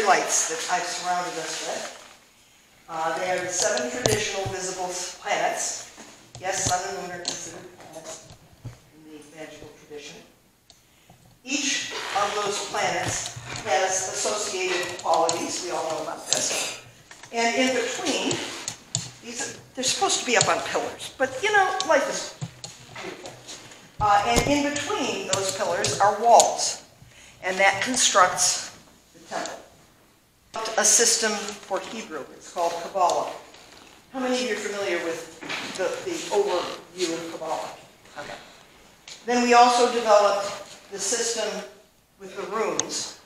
lights that I've surrounded us with. They are the 7 traditional visible planets. Yes, Sun and Moon are considered planets in the magical tradition. Each of those planets has associated qualities. We all know about this. And in between, they're supposed to be up on pillars, but you know, life is beautiful. And in between those pillars are walls, and that constructs the temple. A system for Hebrew. It's called Kabbalah. How many of you are familiar with the overview of Kabbalah? Okay. Then we also developed the system with the runes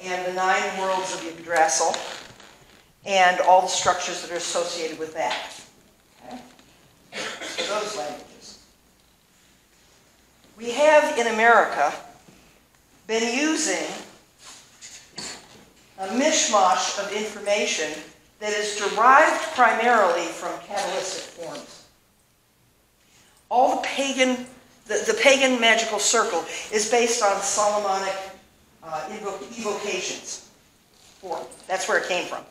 and the 9 worlds of Yggdrasil and all the structures that are associated with that. Okay? So those languages. We have in America been using a mishmash of information that is derived primarily from Kabbalistic forms. All the pagan magical circle is based on Solomonic evocations form. That's where it came from.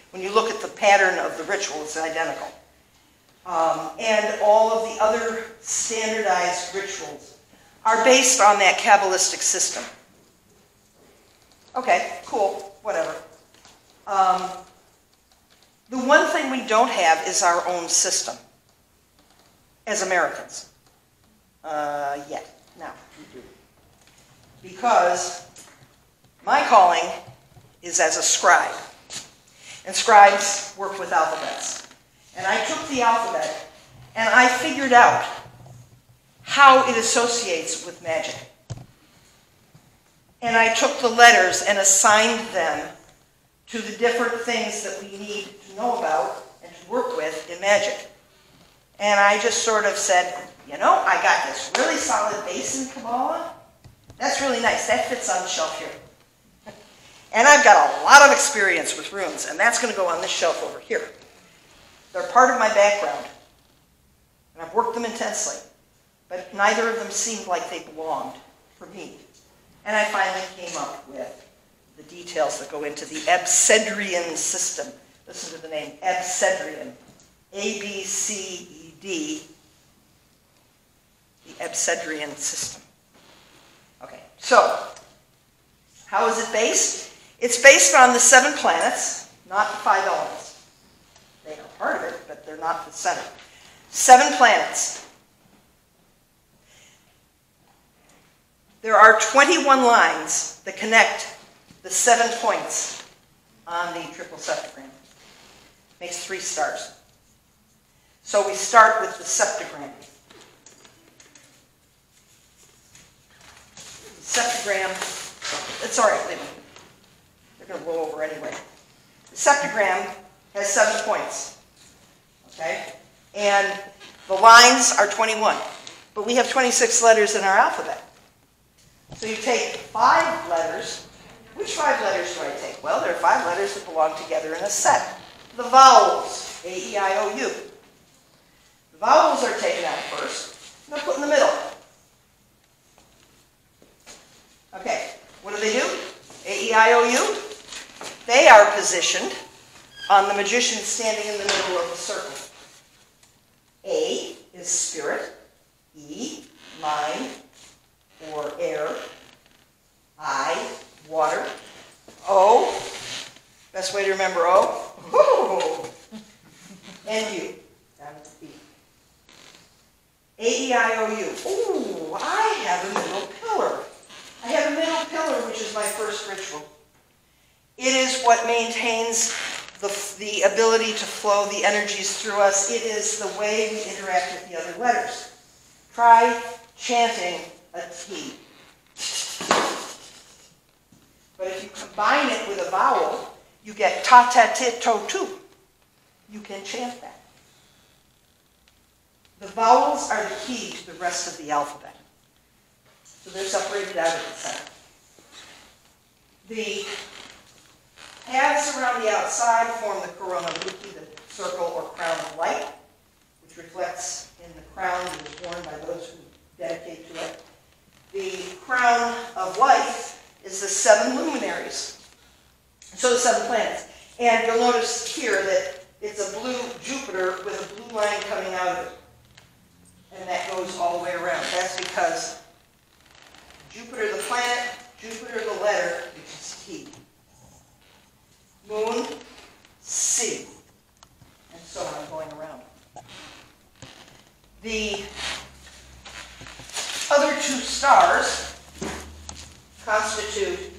When you look at the pattern of the ritual, it's identical. And all of the other standardized rituals are based on that Kabbalistic system. Okay, cool, whatever. The one thing we don't have is our own system as Americans. Yet. Now, we do. Because my calling is as a scribe. And scribes work with alphabets. And I took the alphabet and I figured out how it associates with magic. And I took the letters and assigned them to the different things that we need to know about and to work with in magic. And I just sort of said, you know, I got this really solid base in Kabbalah. That's really nice. That fits on the shelf here. And I've got a lot of experience with runes, and that's going to go on this shelf over here. They're part of my background, and I've worked them intensely, but neither of them seemed like they belonged for me. And I finally came up with the details that go into the Abcedrian System. Listen to the name, Abcedrian. A-B-C-E-D. The Abcedrian System. Okay, so how is it based? It's based on the 7 planets, not the 5 elements. They are part of it, but they're not the center. 7 planets. There are 21 lines that connect the 7 points on the triple septagram. Makes 3 stars. So we start with the septagram. The septagram, it's all right, leave them. They're going to blow over anyway. The septagram has 7 points. Okay? And the lines are 21. But we have 26 letters in our alphabet. So you take 5 letters. Which 5 letters do I take? Well, there are 5 letters that belong together in a set. The vowels, A-E-I-O-U. The vowels are taken out first, and they're put in the middle. Okay, what do? A-E-I-O-U? They are positioned on the magician standing in the middle of the circle. A is spirit, E, mind, or air, I, water, O, best way to remember O, and U, down at the B. A-E-I-O-U. Ooh, I have a middle pillar. I have a middle pillar, which is my first ritual. It is what maintains the ability to flow the energies through us. It is the way we interact with the other letters. Try chanting a T. But if you combine it with a vowel, you get ta-ta-tit-to-tu. You can chant that. The vowels are the key to the rest of the alphabet. So they're separated out at the center. The paths around the outside form the corona luci, the circle or crown of light, which reflects in the crown that is worn by those who dedicate to it. The crown of light is the 7 luminaries. So the 7 And you'll notice here that it's a blue Jupiter with a blue line coming out of it. And that goes all the way around. That's because Jupiter the planet, Jupiter the letter, which is T. Moon, C. And so on going around. The other two stars constitute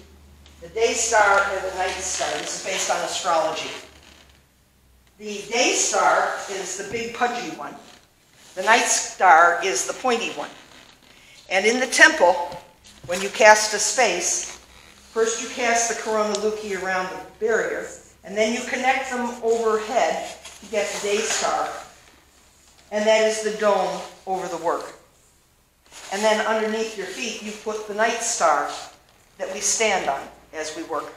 the day star and the night star. This is based on astrology. The day star is the big pudgy one. The night star is the pointy one. And in the temple, when you cast a space, first you cast the corona luci around the barrier, and then you connect them overhead to get the day star. And that is the dome over the work. And then underneath your feet, you put the night star that we stand on as we work.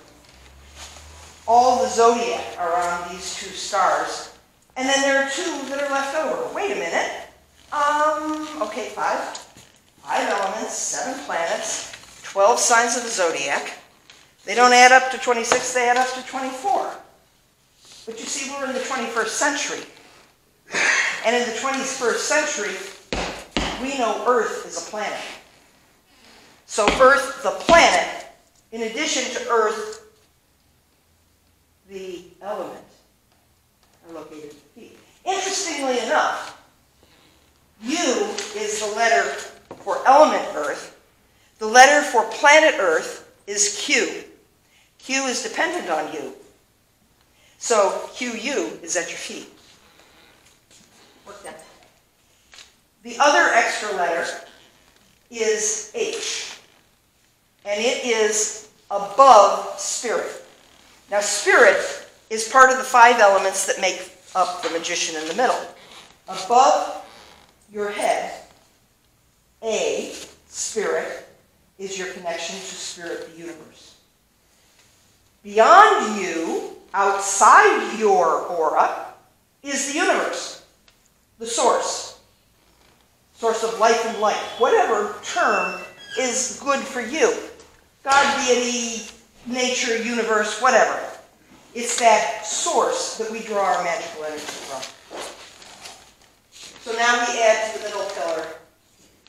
All the zodiac are on these two stars. And then there are two that are left over. Wait a minute. Okay, five elements, 7 planets, 12 signs of the zodiac. They don't add up to 26, they add up to 24. But you see, we're in the 21st century. And in the 21st century, we know Earth is a planet. So Earth, the planet, in addition to Earth, the element, are located at the feet. Interestingly enough, U is the letter for element Earth. The letter for planet Earth is Q. Q is dependent on U. So QU is at your feet. Work that. The other extra letter is H. And it is above spirit. Now spirit is part of the 5 elements that make up the magician in the middle. Above your head, A, spirit, is your connection to spirit, the universe. Beyond you, outside your aura, is the universe, the source of life and light. Whatever term is good for you. God, deity, nature, universe, whatever. It's that source that we draw our magical energy from. So now we add to the middle pillar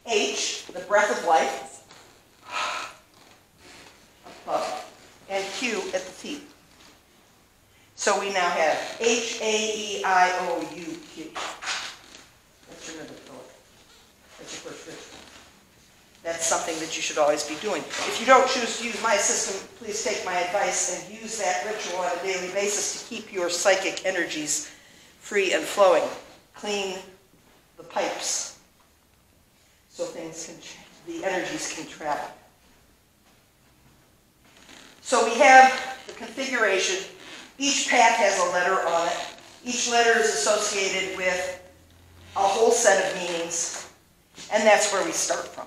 H, the breath of life, above, and Q at the feet. So we now have H, A, E, I, O, U, Q. That's your middle pillar. That's your first ritual. That's something that you should always be doing. If you don't choose to use my system, please take my advice and use that ritual on a daily basis to keep your psychic energies free and flowing. Clean the pipes so the energies can travel. So we have the configuration. Each path has a letter on it. Each letter is associated with a whole set of meanings, and that's where we start from.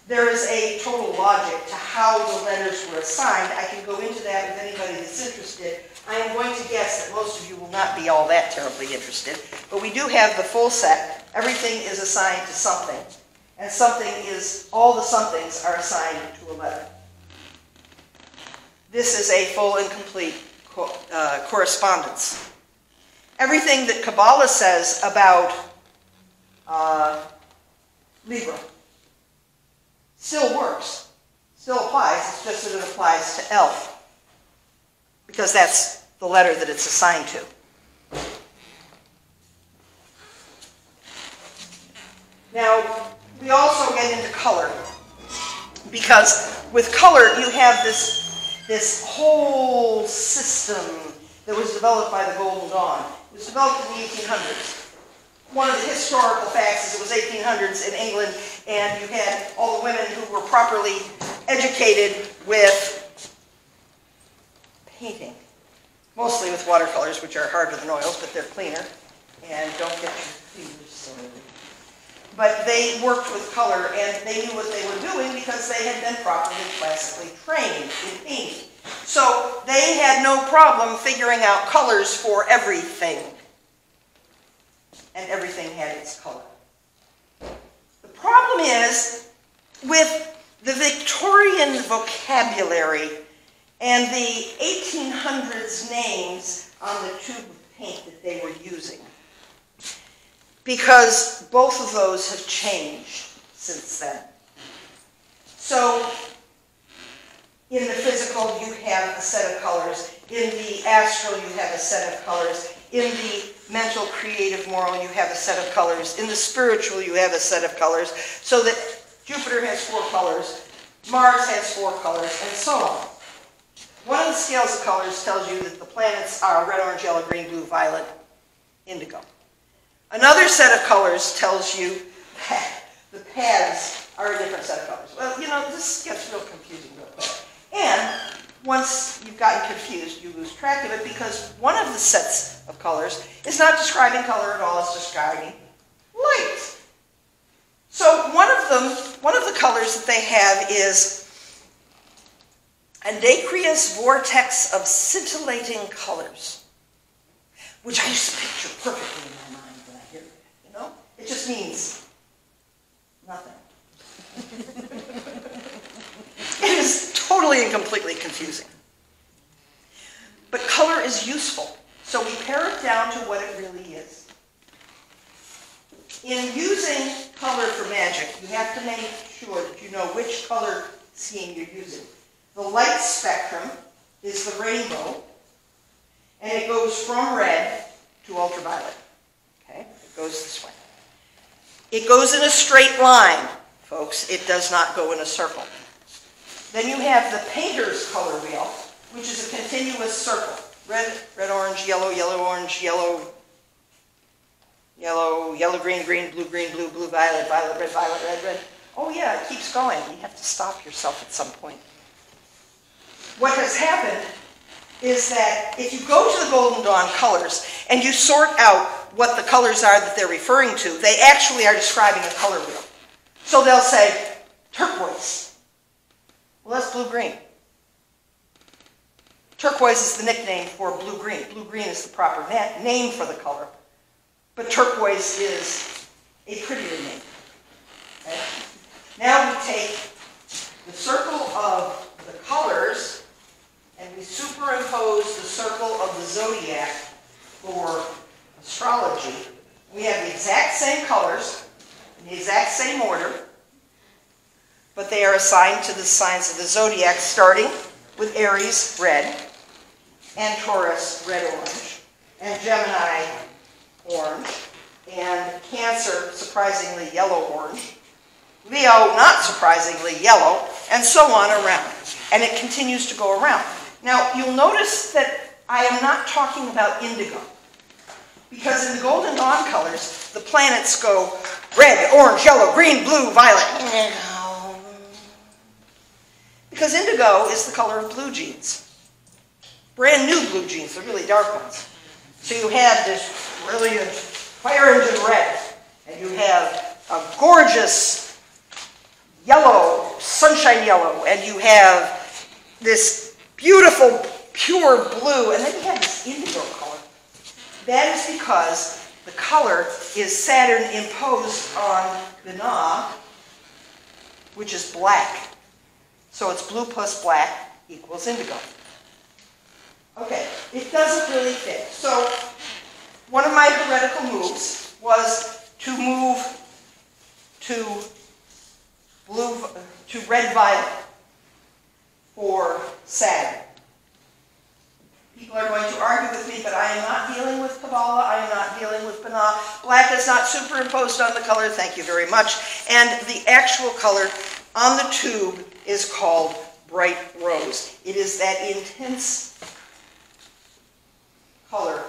There is a total logic to how the letters were assigned. I can go into that with anybody that's interested. I am going to guess that most of you will not be all that terribly interested, but we do have the full set. Everything is assigned to something, and all the somethings are assigned to a letter. This is a full and complete correspondence. Everything that Kabbalah says about Libra still works, still applies. It's just that it applies to L, because that's the letter that it's assigned to. Now, we also get into color, because with color you have this whole system that was developed by the Golden Dawn. It was developed in the 1800s. One of the historical facts is it was 1800s in England, and you had all the women who were properly educated with painting, mostly with watercolors, which are harder than oils, but they're cleaner, and don't get your fingers soiled. But they worked with color, and they knew what they were doing because they had been properly classically trained in painting. So they had no problem figuring out colors for everything. And everything had its color. The problem is, with the Victorian vocabulary, and the 1800s names on the tube of paint that they were using, because both of those have changed since then. So in the physical, you have a set of colors. In the astral, you have a set of colors. In the mental, creative, moral, you have a set of colors. In the spiritual, you have a set of colors. So that Jupiter has 4 colors, Mars has 4 colors, and so on. One of the scales of colors tells you that the planets are red, orange, yellow, green, blue, violet, indigo. Another set of colors tells you that the paths are a different set of colors. Well, you know, this gets real confusing real quick. And once you've gotten confused, you lose track of it, because one of the sets of colors is not describing color at all, it's describing light. So one of the colors that they have is a nacreous vortex of scintillating colors, which I just picture perfectly in my mind when I hear it, you know? It just means nothing. It is totally and completely confusing. But color is useful, so we pare it down to what it really is. In using color for magic, you have to make sure that you know which color scheme you're using. The light spectrum is the rainbow, and it goes from red to ultraviolet. Okay? It goes this way. It goes in a straight line, folks. It does not go in a circle. Then you have the painter's color wheel, which is a continuous circle. Red, red, orange, yellow, yellow, orange, yellow, yellow, yellow, green, green, blue, blue, violet, violet, red, red. Oh yeah, it keeps going. You have to stop yourself at some point. What has happened is that if you go to the Golden Dawn colors and you sort out what the colors are that they're referring to, they actually are describing a color wheel. So they'll say turquoise. Well, that's blue-green. Turquoise is the nickname for blue-green. Blue-green is the proper name for the color, but turquoise is a prettier name. Okay? Now we take the circle of the colors and we superimpose the circle of the zodiac for astrology. We have the exact same colors in the exact same order, but they are assigned to the signs of the zodiac, starting with Aries, red, and Taurus, red-orange, and Gemini, orange, and Cancer, surprisingly, yellow-orange, Leo, not surprisingly, yellow, and so on around. And it continues to go around. Now, you'll notice that I am not talking about indigo, because in the Golden Dawn colors, the planets go red, orange, yellow, green, blue, violet. Because indigo is the color of blue jeans. Brand new blue jeans, the really dark ones. So you have this brilliant fire engine red, and you have a gorgeous yellow, sunshine yellow, and you have this beautiful, pure blue, and then you have this indigo color. That is because the color is Saturn imposed on Binah, which is black. So it's blue plus black equals indigo. Okay, it doesn't really fit. So one of my heretical moves was to move to red-violet for Saturn. People are going to argue with me, but I am not dealing with Kabbalah. I am not dealing with Binah. Black is not superimposed on the color. Thank you very much. And the actual color on the tube is called bright rose. It is that intense color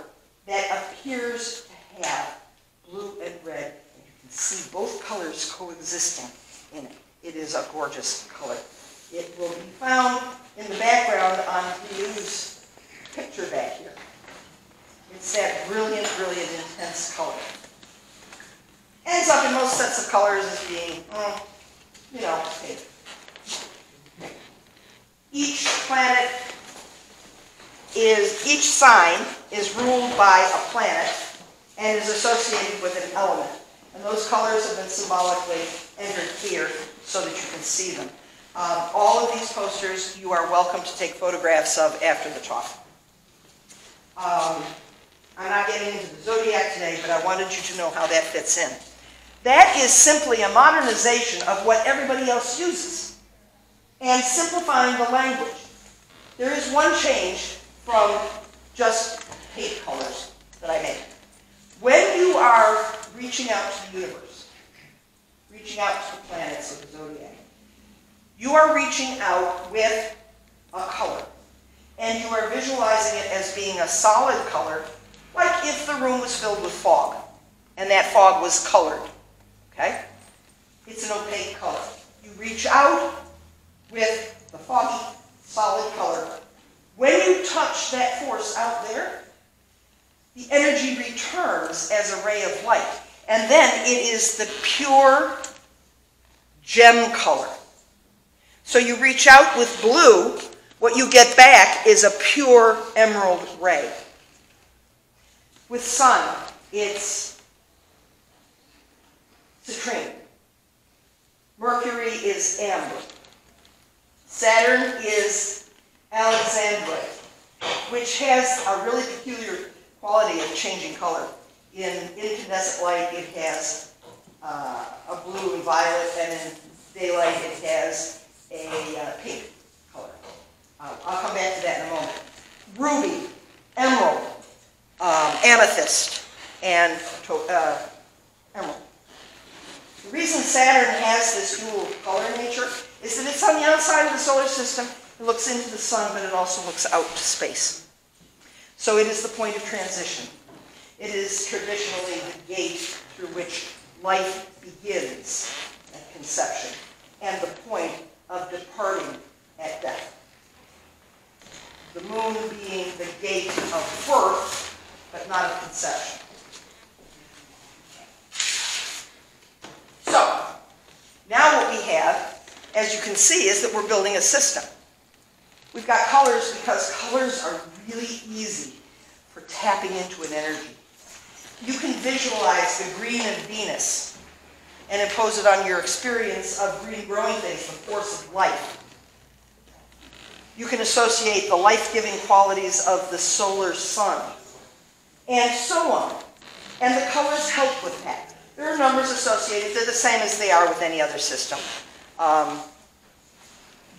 that appears to have blue and red. And you can see both colors coexisting in it. It is a gorgeous color. It will be found in the background on Hugh's picture back here. It's that brilliant, brilliant, intense color. Ends up in most sets of colors as being, you know, pink. Each planet is, each sign is ruled by a planet and is associated with an element. And those colors have been symbolically entered here so that you can see them. All of these posters you are welcome to take photographs of after the talk. I'm not getting into the zodiac today, but I wanted you to know how that fits in. That is simply a modernization of what everybody else uses and simplifying the language. There is one change from just paint colors that I made. When you are reaching out to the universe, reaching out to the planets of the zodiac, you are reaching out with a color. And you are visualizing it as being a solid color, like if the room was filled with fog, and that fog was colored. Okay? It's an opaque color. You reach out with the foggy, solid color. When you touch that force out there, the energy returns as a ray of light. And then it is the pure gem color. So you reach out with blue, what you get back is a pure emerald ray. With sun, it's citrine. Mercury is amber. Saturn is alexandrite, which has a really peculiar quality of changing color. In incandescent light, it has a blue and violet, and in daylight, it has a pink color. I'll come back to that in a moment. Ruby, emerald, amethyst, and emerald. The reason Saturn has this dual color nature is that it's on the outside of the solar system. It looks into the sun, but it also looks out to space. So it is the point of transition. It is traditionally the gate through which life begins at conception, and the point of departing at death. The moon being the gate of birth, but not of conception. So, now what we have, as you can see, is that we're building a system. We've got colors because colors are really easy for tapping into an energy. You can visualize the green of Venus and impose it on your experience of green growing things, the force of life. You can associate the life-giving qualities of the solar sun, and so on. And the colors help with that. There are numbers associated. They're the same as they are with any other system.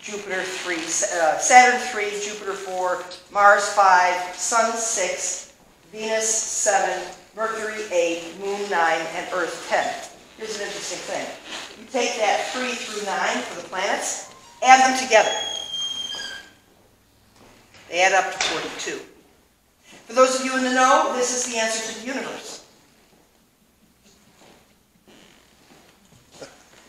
Jupiter 3, Saturn 3, Jupiter 4, Mars 5, Sun 6, Venus 7, Mercury 8, Moon 9, and Earth 10. Here's an interesting thing. You take that 3 through 9 for the planets, add them together. They add up to 42. For those of you in the know, this is the answer to the universe.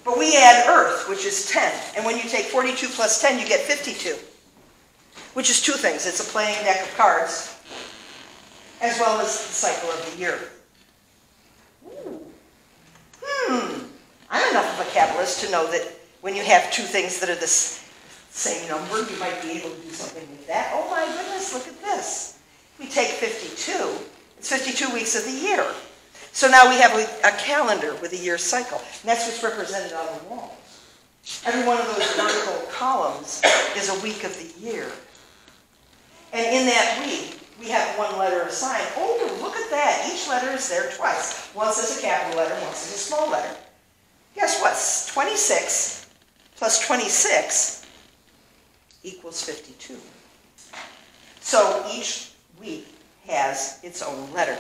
But we add Earth, which is 10. And when you take 42 plus 10, you get 52. Which is two things. It's a playing deck of cards, as well as the cycle of the year. Ooh. I'm enough of a Kabbalist to know that when you have two things that are the same number, you might be able to do something with that. Oh my goodness, look at this. We take 52. It's 52 weeks of the year. So now we have a calendar with a year cycle. And that's what's represented on the walls. Every one of those vertical columns is a week of the year. And in that week, we have one letter assigned. Oh, look at that. Each letter is there twice. Once as a capital letter, once as a small letter. Guess what? 26 plus 26 equals 52. So each week has its own letter,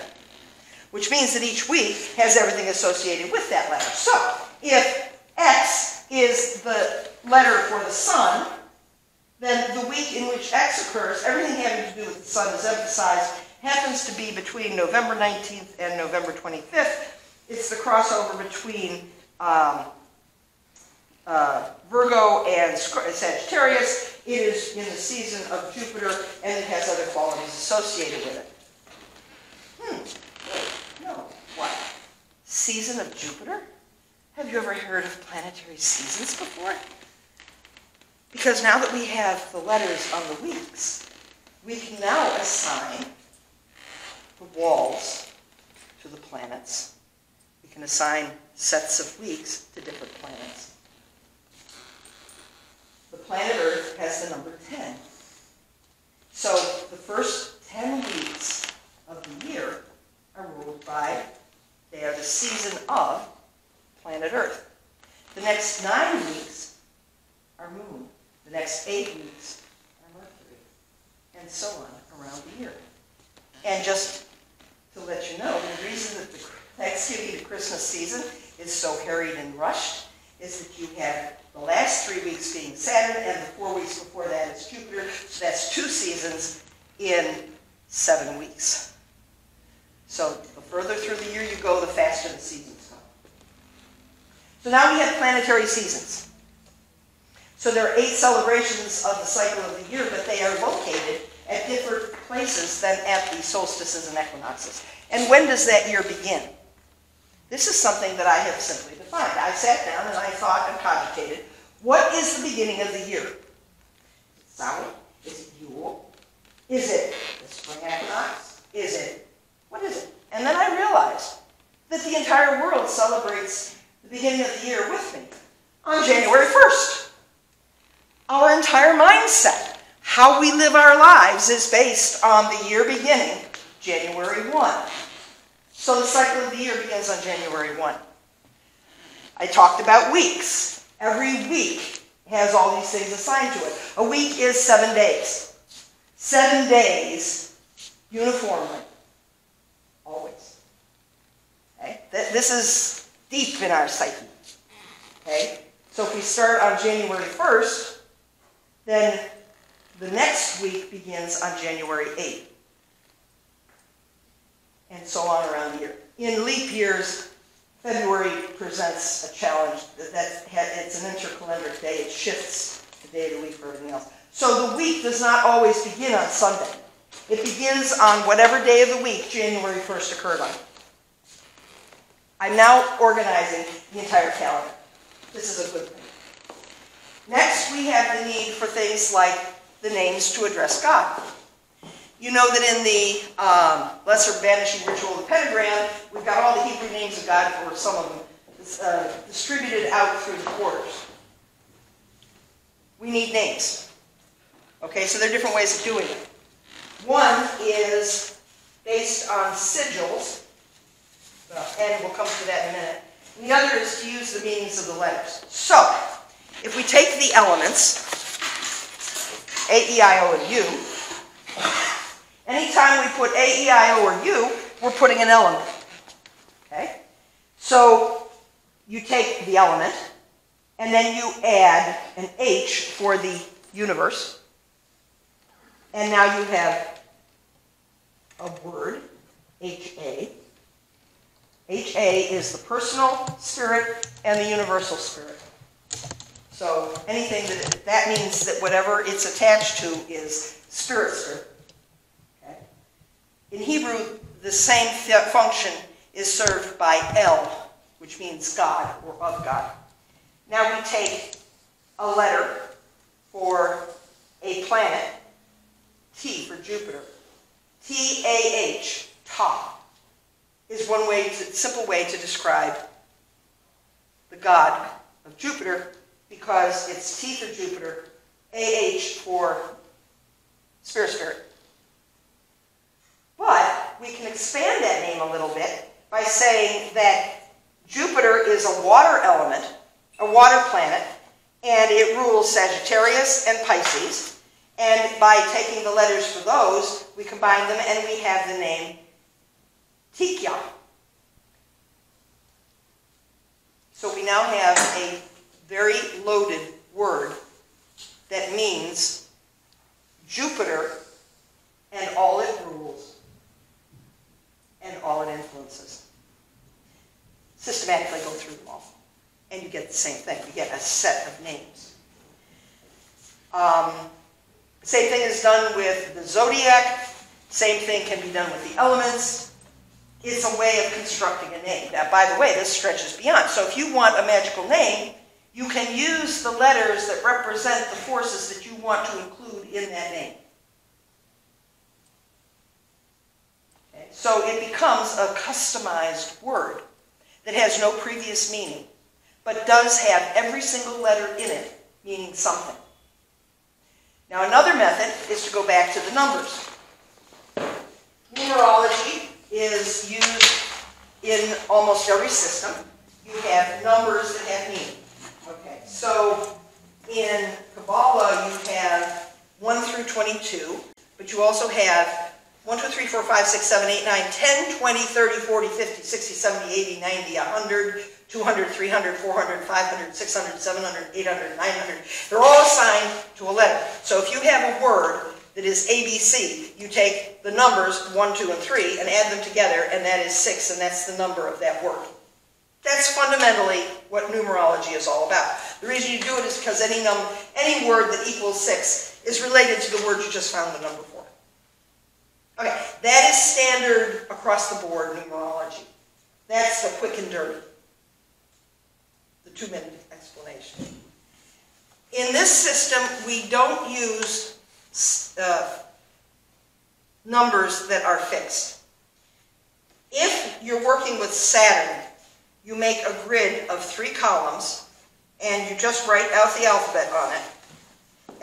which means that each week has everything associated with that letter. So, if X is the letter for the sun, then the week in which X occurs, everything having to do with the sun is emphasized, happens to be between November 19th and November 25th. It's the crossover between Virgo and Sagittarius. It is in the season of Jupiter, and it has other qualities associated with it. No. What? Season of Jupiter? Have you ever heard of planetary seasons before? Because now that we have the letters on the weeks, we can now assign the walls to the planets. We can assign sets of weeks to different planets. planet Earth has the number 10. So the first 10 weeks of the year are ruled by, they are the season of planet Earth. The next 9 weeks are Moon. The next 8 weeks are Mercury. And so on around the year. And just to let you know, the reason that the Thanksgiving to Christmas season is so harried and rushed is that you have the last 3 weeks being Saturn, and the 4 weeks before that is Jupiter. So that's 2 seasons in 7 weeks. So the further through the year you go, the faster the seasons go. So now we have planetary seasons. So there are 8 celebrations of the cycle of the year, but they are located at different places than at the solstices and equinoxes. And when does that year begin? This is something that I have simply defined. I sat down and I thought and cogitated, what is the beginning of the year? Is it Samhain? Is it Yule? Is it the spring equinox? What is it? And then I realized that the entire world celebrates the beginning of the year with me on January 1st. Our entire mindset, how we live our lives, is based on the year beginning January 1. So the cycle of the year begins on January 1. I talked about weeks. Every week has all these things assigned to it. A week is 7 days. 7 days uniformly. Always. Okay? This is deep in our psyche. Okay? So if we start on January 1st, then the next week begins on January 8th. And so on around the year. In leap years, February presents a challenge. It's an intercalendric day. It shifts the day of the week for everything else. So the week does not always begin on Sunday. It begins on whatever day of the week January 1st occurred on. I'm now organizing the entire calendar. This is a good thing. Next, we have the need for things like the names to address God. You know that in the Lesser Banishing Ritual of the Pentagram, we've got all the Hebrew names of God, or some of them, distributed out through the quarters. We need names. Okay, so there are different ways of doing it. One is based on sigils, and we'll come to that in a minute. And the other is to use the meanings of the letters. So, if we take the elements, A, E, I, O, and U, anytime we put A, E, I, O, or U, we're putting an element. Okay? So, you take the element, and then you add an H for the universe, and now you have a word, H-A. H-A is the personal spirit and the universal spirit. So anything that means that whatever it's attached to is spirit. Okay? In Hebrew, the same function is served by El, which means God or of God. Now we take a letter for a planet, T for Jupiter. T-A-H, Ta, is one simple way to describe the god of Jupiter, because it's T for Jupiter, A-H for spirit. But we can expand that name a little bit by saying that Jupiter is a water element, a water planet, and it rules Sagittarius and Pisces. And by taking the letters for those, we combine them and we have the name Tikya. So we now have a very loaded word that means Jupiter and all it rules and all it influences. Systematically go through them all. And you get the same thing. You get a set of names. Same thing is done with the zodiac. Same thing can be done with the elements. It's a way of constructing a name. Now, by the way, this stretches beyond. So if you want a magical name, you can use the letters that represent the forces that you want to include in that name. Okay? So it becomes a customized word that has no previous meaning, but does have every single letter in it meaning something. Now another method is to go back to the numbers. Numerology is used in almost every system. You have numbers that have meaning. Okay, so in Kabbalah you have 1 through 22, but you also have 1, 2, 3, 4, 5, 6, 7, 8, 9, 10, 20, 30, 40, 50, 60, 70, 80, 90, 100, 200, 300, 400, 500, 600, 700, 800, 900. They're all assigned to a letter. So if you have a word that is ABC, you take the numbers 1, 2, and 3 and add them together, and that is 6, and that's the number of that word. That's fundamentally what numerology is all about. The reason you do it is because any word that equals 6 is related to the word you just found the number for. Okay, that is standard across the board numerology. That's the quick and dirty. The 2-minute explanation. In this system, we don't use numbers that are fixed. If you're working with Saturn, you make a grid of 3 columns, and you just write out the alphabet on it.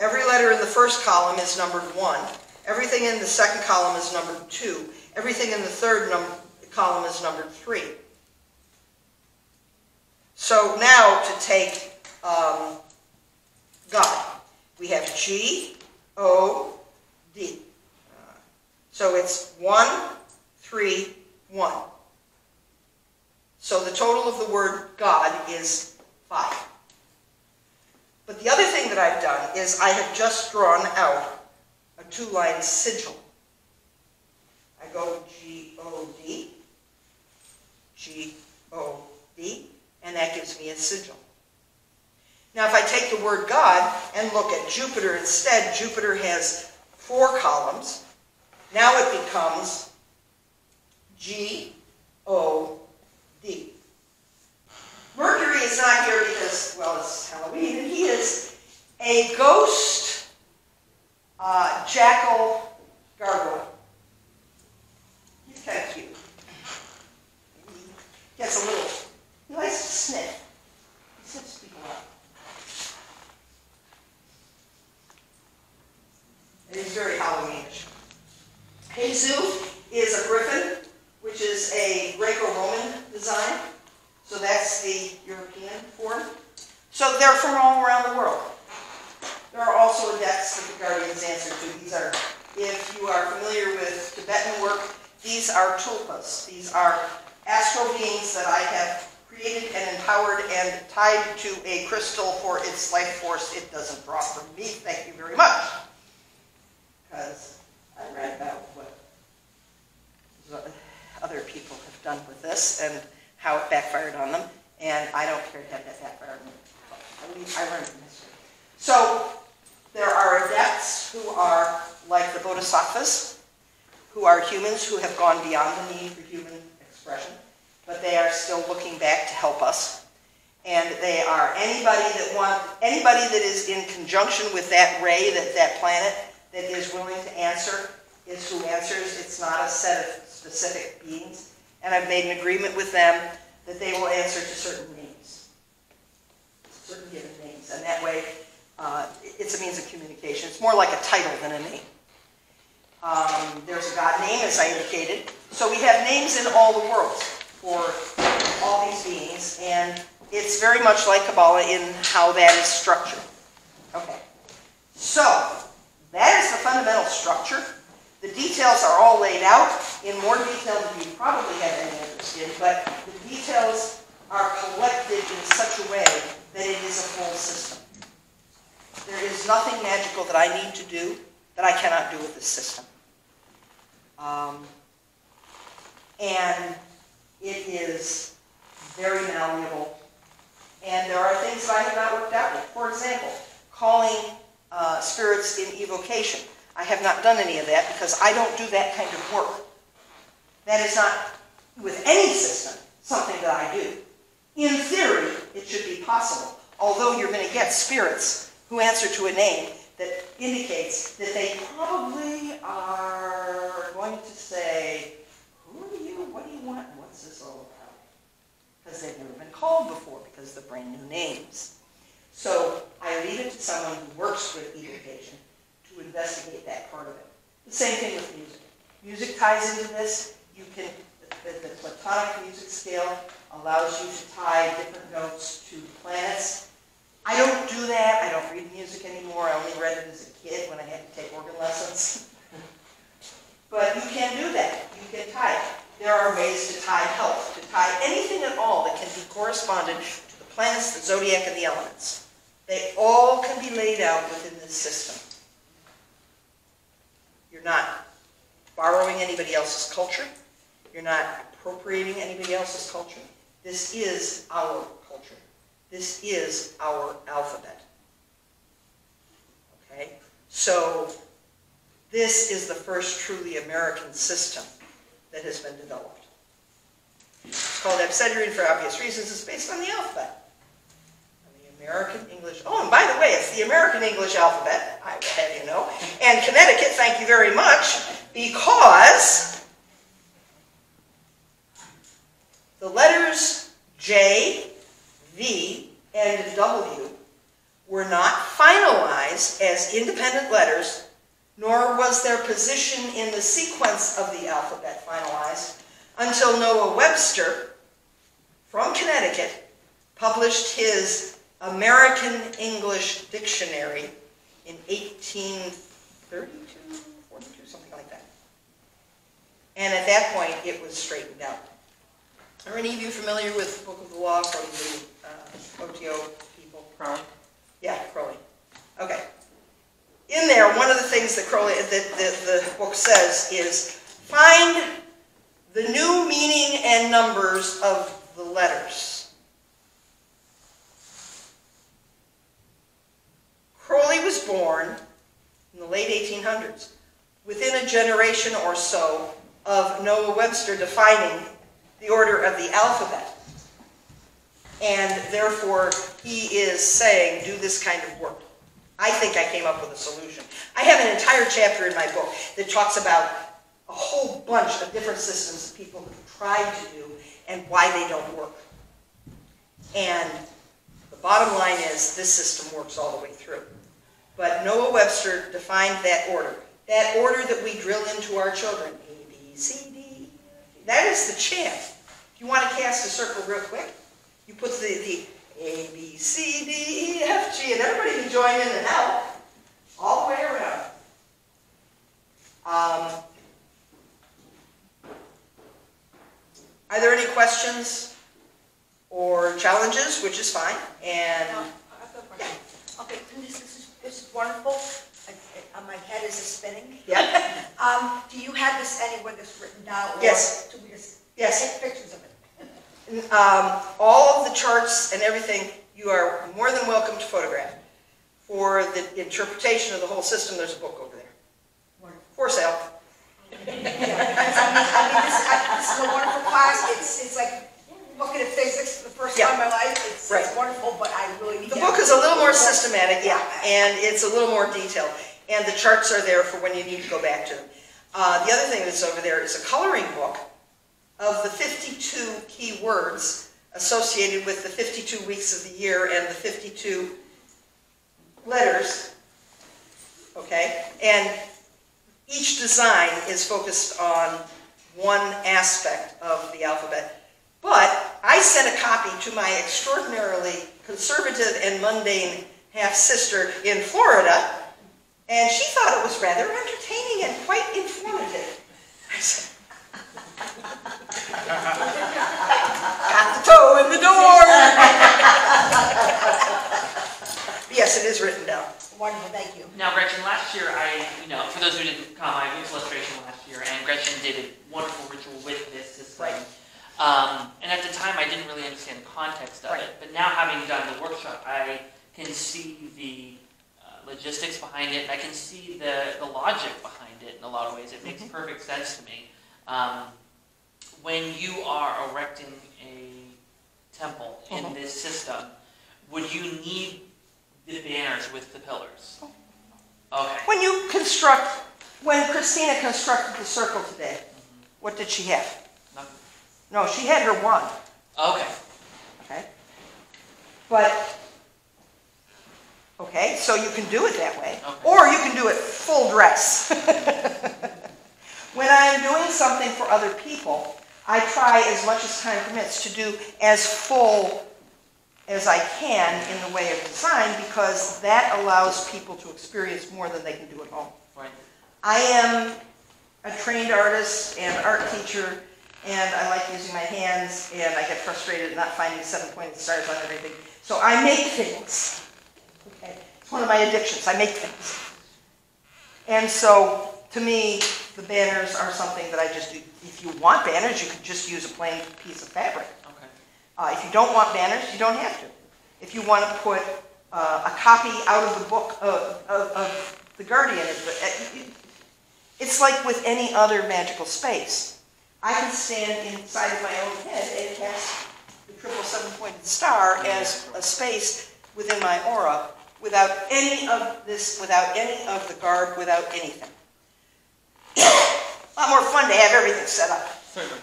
Every letter in the first column is numbered 1. Everything in the second column is numbered 2. Everything in the third column is numbered 3. So now to take God, we have G-O-D. So it's 1, 3, 1. So the total of the word God is 5. But the other thing that I've done is I have just drawn out a 2-line sigil. I go G-O-D, G-O-D, and that gives me a sigil. Now if I take the word God and look at Jupiter instead, Jupiter has 4 columns. Now it becomes G-O-D. Mercury is not here because, well, it's Halloween, and he is a ghost jackal gargoyle. He's kind of cute. He gets a little, he likes to sniff. He sniffs people up. And he's very Halloweenish. Jesus is a griffin, which is a Greco-Roman design. So that's the European form. So they're from all around the world. There are also adepts that the guardians answer to. These are, if you are familiar with Tibetan work, these are tulpas. These are astral beings that I have created and empowered and tied to a crystal for its life force. It doesn't draw from me, thank you very much. Because I read about what other people have done with this and how it backfired on them, and I don't care to have that backfire on me. I learned from history. So there are adepts who are like the bodhisattvas, who are humans who have gone beyond the need for human expression, but they are still looking back to help us. And they are anybody that is in conjunction with that ray, that planet, that is willing to answer, is who answers. It's not a set of specific beings. And I've made an agreement with them that they will answer to certain names, certain given names. And that way, it's a means of communication. It's more like a title than a name. There's a God name, as I indicated. So we have names in all the worlds for all these beings. And it's very much like Kabbalah in how that is structured. Okay. So that is the fundamental structure. The details are all laid out in more detail than you probably have any interest in, but the details are collected in such a way that it is a full system. There is nothing magical that I need to do that I cannot do with this system. And it is very malleable. And there are things that I have not worked out with. For example, calling spirits in evocation. I have not done any of that because I don't do that kind of work. That is not, with any system, something that I do. In theory, it should be possible, although you're going to get spirits who answer to a name that indicates that they probably are going to say, who are you, what do you want, and what's this all about? Because they've never been called before, because they're brand new names. So I leave it to someone who works with evocation to investigate that part of it. The same thing with music. Music ties into this. You can, the platonic music scale allows you to tie different notes to planets. I don't do that. I don't read music anymore. I only read it as a kid when I had to take organ lessons. But you can do that. You can tie it. There are ways to tie health, to tie anything at all that can be corresponded to the planets, the zodiac, and the elements. They all can be laid out within this system. You're not borrowing anybody else's culture. You're not appropriating anybody else's culture. This is our culture. This is our alphabet. Okay? So, this is the first truly American system that has been developed. It's called Abcedrian for obvious reasons. It's based on the alphabet. And the American English. Oh, and by the way, it's the American English alphabet, I will have you know. And Connecticut, thank you very much, because the letters J, V, and W were not finalized as independent letters, nor was their position in the sequence of the alphabet finalized until Noah Webster, from Connecticut, published his American English Dictionary in 1832, 42, something like that. And at that point, it was straightened out. Are any of you familiar with the Book of the Law from the OTO people? Crowley? Yeah, Crowley. Okay. In there, one of the things that Crowley, the book says is, find the new meaning and numbers of the letters. Crowley was born in the late 1800s, within a generation or so of Noah Webster defining the order of the alphabet. And therefore, he is saying, do this kind of work. I think I came up with a solution. I have an entire chapter in my book that talks about a whole bunch of different systems that people have tried to do and why they don't work. And the bottom line is this system works all the way through. But Noah Webster defined that order that we drill into our children. A, B, C, D. That is the chant. If you want to cast a circle real quick, you put the A, B, C, D, E, F, G, and everybody can join in and help all the way around. Are there any questions or challenges, which is fine? And I've got a question. Yeah. Okay, this is wonderful. My head is spinning. Yeah. Do you have this anywhere that's written down? Or Yes. Do we just Yes. take pictures of it? All of the charts and everything, you are more than welcome to photograph. For the interpretation of the whole system, there's a book over there. Wonderful. For sale. Yeah. This is a wonderful class. It's like looking at physics for the first time in my life. It's wonderful, but I really need The book is a little more systematic, yeah, and it's a little more detailed. And the charts are there for when you need to go back to them. The other thing that's over there is a coloring book of the 52 key words associated with the 52 weeks of the year and the 52 letters, okay? And each design is focused on one aspect of the alphabet. But I sent a copy to my extraordinarily conservative and mundane half-sister in Florida, and she thought it was rather entertaining and quite informative. I said, got the toe in the door! Yes, it is written down. Wonderful, thank you. Now, Gretchen, last year for those who didn't come, I went to Lustration last year, and Gretchen did a wonderful ritual with this system. Right. And at the time, I didn't really understand the context of it, but now having done the workshop, I can see the logistics behind it, and I can see the logic behind it in a lot of ways. It makes perfect sense to me. When you are erecting a temple in this system, would you need the banners with the pillars? Okay. When Christina constructed the circle today, what did she have? Nothing. No, she had her one. Okay. Okay. But Okay, so you can do it that way. Okay. Or you can do it full dress. When I'm doing something for other people, I try as much as time permits to do as full as I can in the way of design, because that allows people to experience more than they can do at home. Right. I am a trained artist and art teacher, and I like using my hands, and I get frustrated at not finding 7-pointed stars on everything. So I make things. Okay? It's one of my addictions. I make things. And so, to me, the banners are something that I just do. If you want banners, you could just use a plain piece of fabric. Okay. If you don't want banners, you don't have to. If you want to put a copy out of the book of the Guardian, it's like with any other magical space. I can stand inside of my own head and cast the triple 7-pointed star as a space within my aura without any of this, without any of the garb, without anything. A lot more fun to have everything set up. Certainly.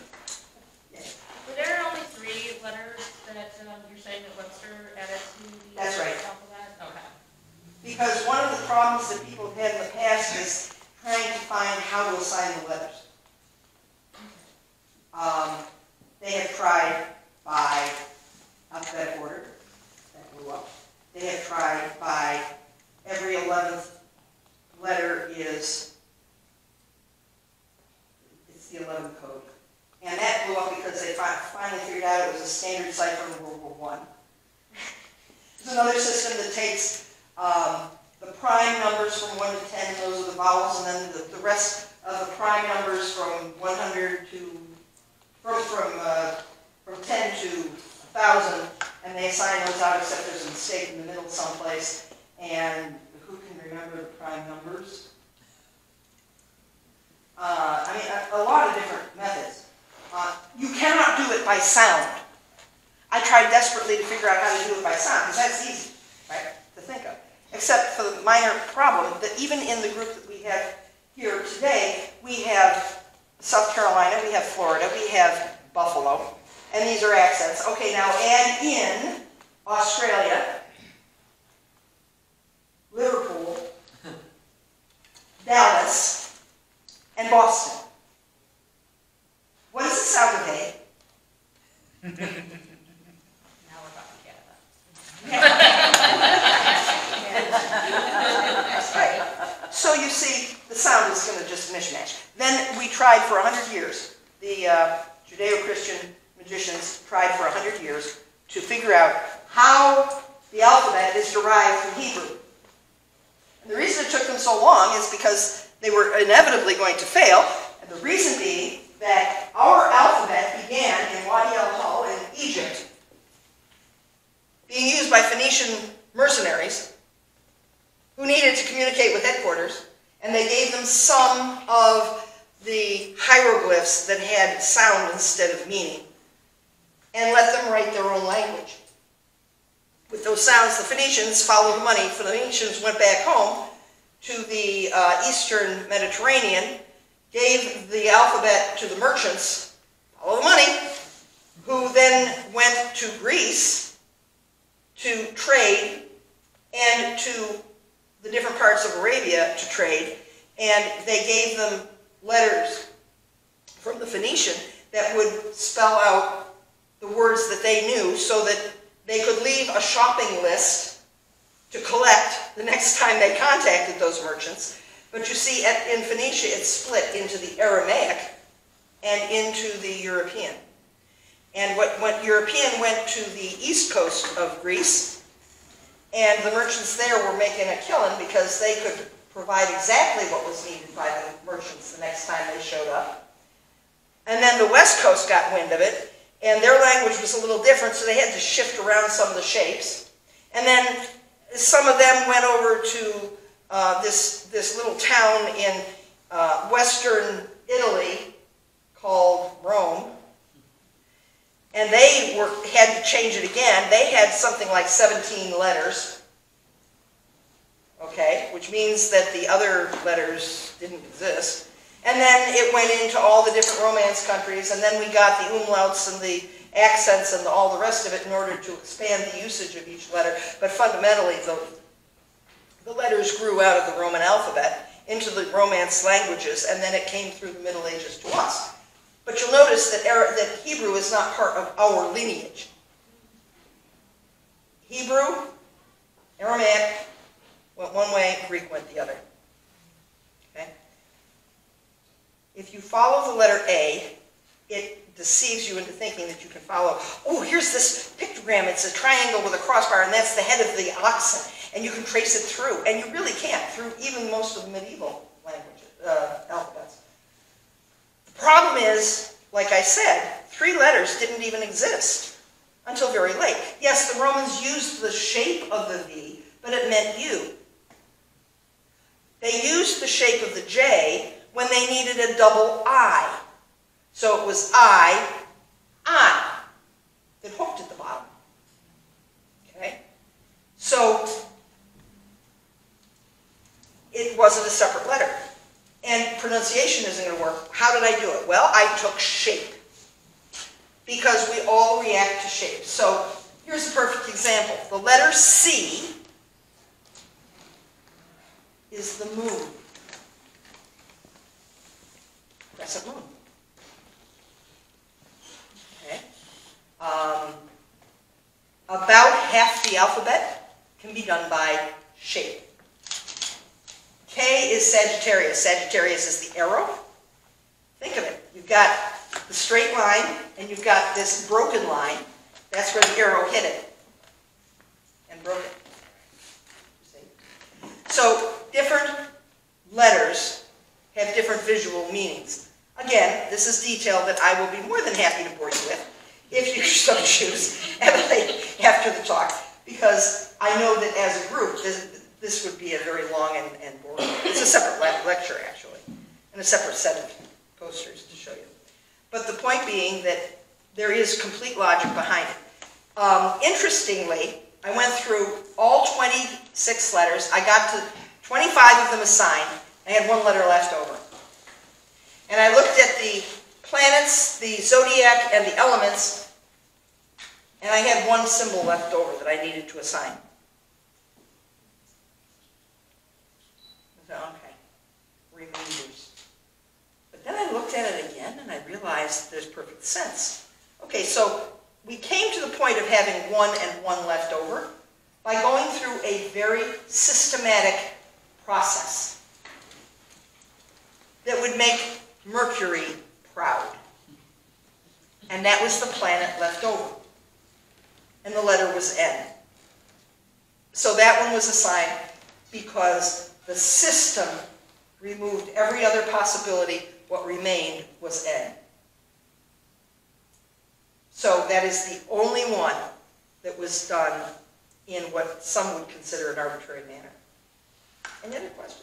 Were there only 3 letters that you're saying that Webster added to the That's right. alphabet? Okay. Because one of the problems that people have had in the past is trying to find how to assign the letters. They have tried by alphabetical order, that blew up. They have tried by every 11th letter is, it's the 11th code. And that blew up because they finally figured out it was a standard cipher in World War I. There's another system that takes the prime numbers from 1 to 10, those are the vowels, and then the rest of the prime numbers from 100 to, from 10 to 1,000, and they assign those out except there's a mistake in the middle someplace. And who can remember the prime numbers? I mean, a lot of different methods. You cannot do it by sound. I tried desperately to figure out how to do it by sound, because that's easy, right, to think of. Except for the minor problem that even in the group that we have here today, we have South Carolina, we have Florida, we have Buffalo, and these are accents. Okay, now add in Australia, Liverpool, Dallas, and Boston. What does it sound of A? Now we're talking Canada. Right. So you see, the sound is going to just mishmash. Then we tried for 100 years. The Judeo-Christian magicians tried for 100 years to figure out how the alphabet is derived from Hebrew. And the reason it took them so long is because they were inevitably going to fail, and the reason being that our alphabet began in Wadi al-Hul in Egypt, being used by Phoenician mercenaries who needed to communicate with headquarters, and they gave them some of the hieroglyphs that had sound instead of meaning, and let them write their own language. With those sounds, the Phoenicians followed the money. Phoenicians went back home to the Eastern Mediterranean, gave the alphabet to the merchants, follow the money, who then went to Greece to trade and to the different parts of Arabia to trade, and they gave them letters from the Phoenician that would spell out the words that they knew so that they could leave a shopping list to collect the next time they contacted those merchants. But you see, in Phoenicia, it's split into the Aramaic and into the European. And when European went to the east coast of Greece, and the merchants there were making a killing because they could provide exactly what was needed by the merchants the next time they showed up. And then the west coast got wind of it, and their language was a little different, so they had to shift around some of the shapes. And then some of them went over to this little town in western Italy called Rome, and they had to change it again. They had something like 17 letters, okay, which means that the other letters didn't exist. And then it went into all the different Romance countries, and then we got the umlauts and the accents and all the rest of it in order to expand the usage of each letter. But fundamentally, the letters grew out of the Roman alphabet into the Romance languages, and then it came through the Middle Ages to us. But you'll notice that Hebrew is not part of our lineage. Hebrew, Aramaic went one way, Greek went the other. Okay? If you follow the letter A, it deceives you into thinking that you can follow, oh, here's this pictogram, it's a triangle with a crossbar, and that's the head of the oxen, and you can trace it through. And you really can't, through even most of the medieval languages, alphabets. The problem is, like I said, 3 letters didn't even exist until very late. Yes, the Romans used the shape of the V, but it meant U. They used the shape of the J when they needed a double I. So it was I, that hooked at the bottom. Okay? So it wasn't a separate letter. And pronunciation isn't going to work. How did I do it? Well, I took shape. Because we all react to shape. So here's a perfect example. The letter C is the moon. Crescent moon. Okay. About half the alphabet can be done by shape. K is Sagittarius. Sagittarius is the arrow. Think of it. You've got the straight line, and you've got this broken line. That's where the arrow hit it and broke it. See? So different letters have different visual meanings. Again, this is detail that I will be more than happy to bore you with, if you so choose, after the talk, because I know that as a group, this would be a very long and boring. It's a separate lecture, actually, and a separate set of posters to show you. But the point being that there is complete logic behind it. Interestingly, I went through all 26 letters. I got to 25 of them assigned. I had 1 letter left over. And I looked at the planets, the zodiac, and the elements, and I had 1 symbol left over that I needed to assign. So, okay, remainders. But then I looked at it again, and I realized there's perfect sense. Okay, so we came to the point of having 1 and 1 left over by going through a very systematic process that would make Mercury proud. And that was the planet left over. And the letter was N. So that one was assigned because the system removed every other possibility. What remained was N. So that is the only one that was done in what some would consider an arbitrary manner. Any other questions?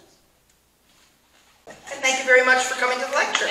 And thank you very much for coming to the lecture.